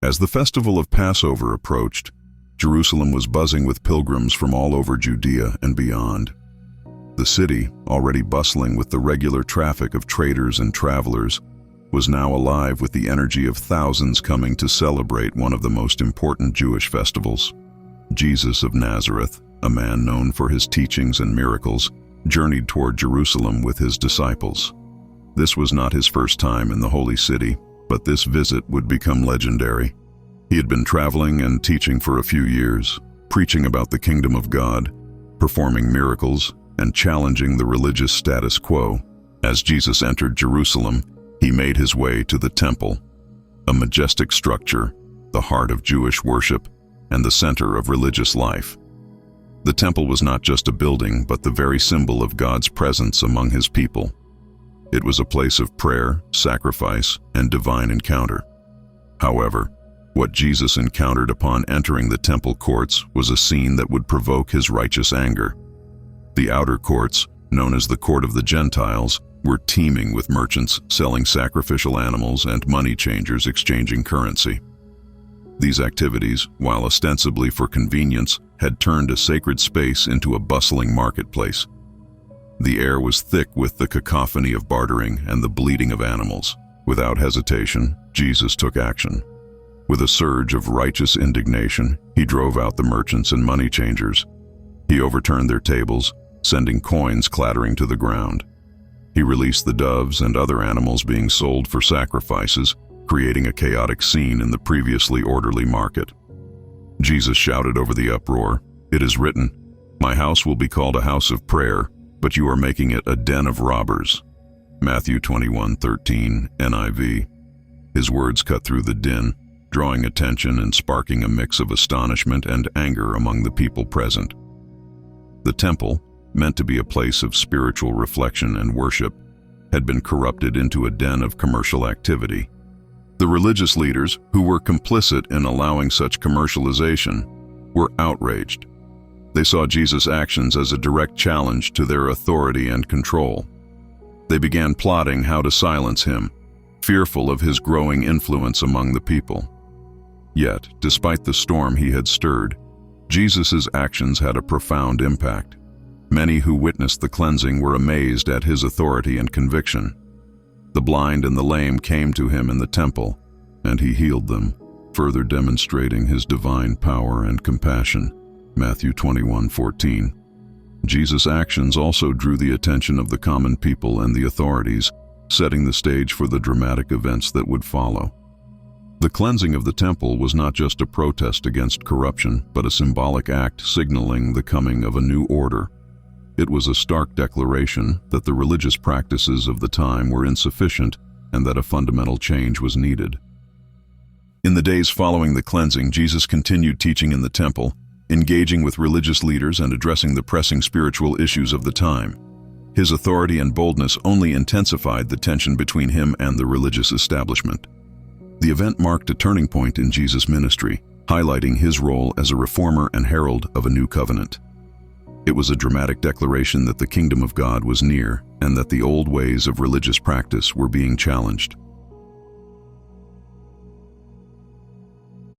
As the festival of Passover approached, Jerusalem was buzzing with pilgrims from all over Judea and beyond. The city, already bustling with the regular traffic of traders and travelers, was now alive with the energy of thousands coming to celebrate one of the most important Jewish festivals. Jesus of Nazareth, a man known for his teachings and miracles, journeyed toward Jerusalem with his disciples. This was not his first time in the holy city, but this visit would become legendary. He had been traveling and teaching for a few years, preaching about the kingdom of God, performing miracles, and challenging the religious status quo. As Jesus entered Jerusalem, he made his way to the temple, a majestic structure, the heart of Jewish worship, and the center of religious life. The temple was not just a building, but the very symbol of God's presence among his people. It was a place of prayer, sacrifice, and divine encounter. However, what Jesus encountered upon entering the temple courts was a scene that would provoke his righteous anger. The outer courts, known as the Court of the Gentiles, were teeming with merchants selling sacrificial animals and money changers exchanging currency. These activities, while ostensibly for convenience, had turned a sacred space into a bustling marketplace. The air was thick with the cacophony of bartering and the bleating of animals. Without hesitation, Jesus took action. With a surge of righteous indignation, he drove out the merchants and money changers. He overturned their tables, sending coins clattering to the ground. He released the doves and other animals being sold for sacrifices, creating a chaotic scene in the previously orderly market. Jesus shouted over the uproar, "It is written, 'My house will be called a house of prayer,' but you are making it a den of robbers." Matthew 21:13, NIV. His words cut through the din, drawing attention and sparking a mix of astonishment and anger among the people present. The temple, meant to be a place of spiritual reflection and worship, had been corrupted into a den of commercial activity. The religious leaders, who were complicit in allowing such commercialization, were outraged. They saw Jesus' actions as a direct challenge to their authority and control. They began plotting how to silence him, fearful of his growing influence among the people. Yet, despite the storm he had stirred, Jesus' actions had a profound impact. Many who witnessed the cleansing were amazed at his authority and conviction. The blind and the lame came to him in the temple, and he healed them, further demonstrating his divine power and compassion. Matthew 21:14. Jesus' actions also drew the attention of the common people and the authorities, setting the stage for the dramatic events that would follow. The cleansing of the temple was not just a protest against corruption, but a symbolic act signaling the coming of a new order. It was a stark declaration that the religious practices of the time were insufficient and that a fundamental change was needed. In the days following the cleansing, Jesus continued teaching in the temple, engaging with religious leaders and addressing the pressing spiritual issues of the time. His authority and boldness only intensified the tension between him and the religious establishment. The event marked a turning point in Jesus' ministry, highlighting his role as a reformer and herald of a new covenant. It was a dramatic declaration that the kingdom of God was near and that the old ways of religious practice were being challenged.